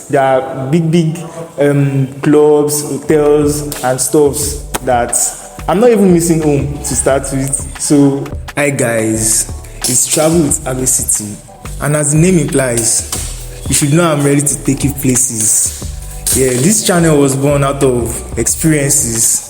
There are big clubs, hotels, and stuffs that I'm not even missing home to start with. So, hi guys, it's Travel with Agbor City, and as the name implies, you should know I'm ready to take you places. Yeah, this channel was born out of experiences.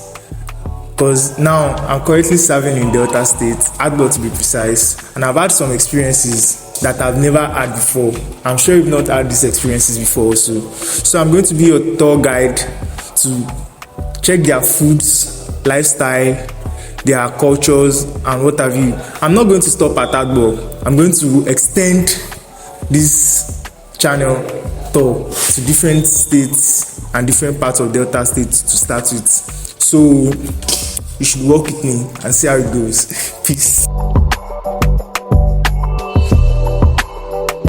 Because now I'm currently serving in Delta State, Agbor to be precise, and I've had some experiences that I've never had before. I'm sure you've not had these experiences before also. So I'm going to be your tour guide to check their foods, lifestyle, their cultures, and what have you. I'm not going to stop at Agbor. I'm going to extend this channel tour to different states and different parts of Delta State to start with. So you should walk with me and see how it goes. Peace.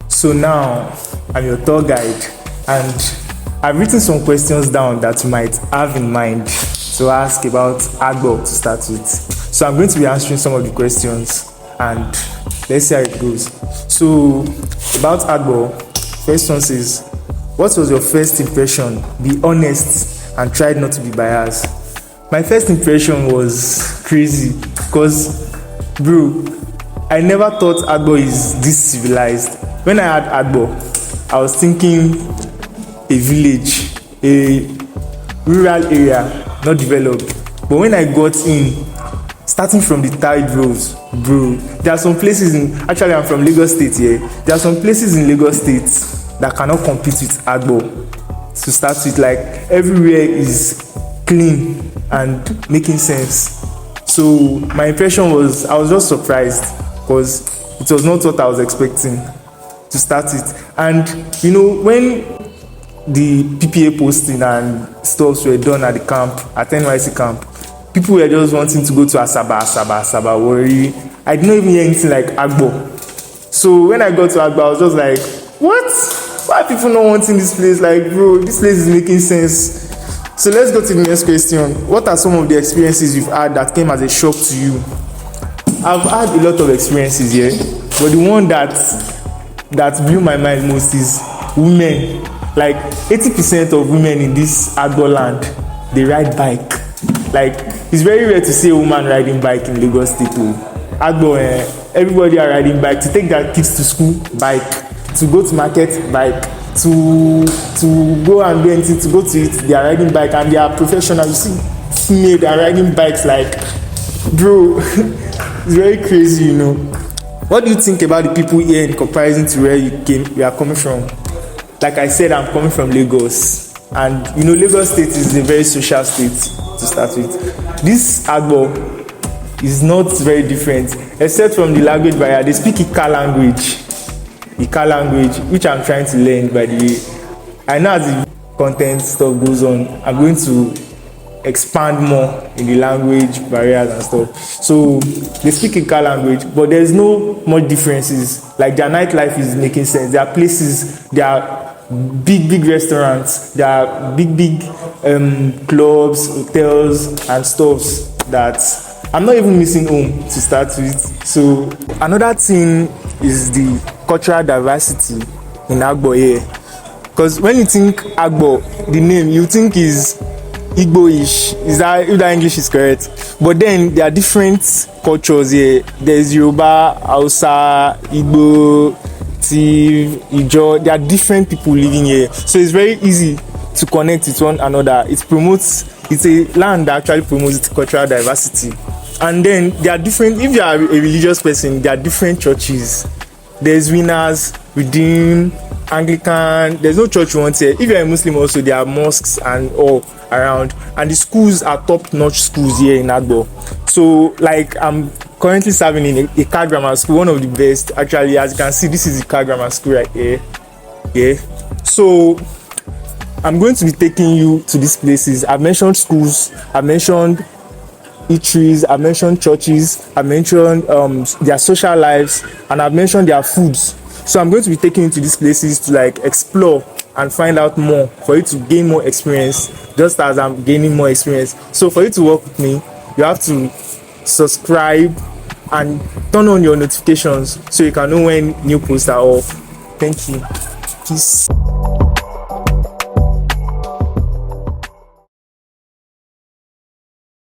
So now I'm your tour guide, and I've written some questions down that you might have in mind to ask about Agbor to start with. So I'm going to be answering some of the questions, and let's see how it goes. So about Agbor, first one says, what was your first impression? Be honest and try not to be biased. My first impression was crazy because, bro, I never thought Agbor is this civilized. When I had Agbor, I was thinking a village, a rural area, not developed. But when I got in, starting from the tide roads, bro, there are some places actually I'm from Lagos State here. There are some places in Lagos State that cannot compete with Agbor. To start with, like everywhere is clean and making sense. So my impression was, I was just surprised because it was not what I was expecting to start with. And you know, when the PPA posting and stuffs were done at the camp, at NYC camp, people were just wanting to go to Asaba, Warri. I did not even hear anything like Agbor. So when I got to Agbor, I was just like, what? Why are people not wanting this place? Like, bro, this place is making sense. So let's go to the next question. What are some of the experiences you've had that came as a shock to you? I've had a lot of experiences here, but the one that blew my mind most is women. Like 80% of women in this Agbor Land, they ride bike. Like, it's very rare to see a woman riding bike in Lagos State. Agbor, everybody are riding bike. To take their kids to school, bike. To go to market, bike. To go and do anything, to go to it, they are riding bike, and they are professional. You see female, they are riding bikes. Like, bro, it's very crazy, you know. What do you think about the people here in comparison to where you are coming from? Like I said, I'm coming from Lagos, and you know, Lagos State is a very social state to start with. This Agbor is not very different, except from the language barrier. They speak Ika language, which I'm trying to learn, by the way. I know as the content stuff goes on, I'm going to expand more in the language barriers and stuff. So they speak Ika language, but there's no much differences. Like, their nightlife is making sense. There are places, there are big restaurants, there are big clubs, hotels, and stuffs that I'm not even missing home to start with. So another thing is the cultural diversity in Agbor here. Because when you think Agbor, the name, you think is Igbo-ish. Is that, if that English is correct? But then there are different cultures here. There's Yoruba, Hausa, Igbo, Tiv, Ijo. There are different people living here. So it's very easy to connect with one another. It's a land that actually promotes cultural diversity. And then there are different, if you are a religious person, there are different churches. There's Winners, Redeem, Anglican. There's no church you want here. If you're a Muslim also, there are mosques and all around. And the schools are top-notch schools here in Agbor. So, like, I'm currently serving in a car grammar school, one of the best. Actually, as you can see, this is the car grammar school right here. Yeah. So I'm going to be taking you to these places. I've mentioned schools, I've mentioned eateries, I've mentioned churches, I've mentioned their social lives, and I've mentioned their foods. So I'm going to be taking you to these places to like explore and find out more, for you to gain more experience, just as I'm gaining more experience. So for you to work with me, you have to subscribe and turn on your notifications so you can know when new posts are off. Thank you. Peace.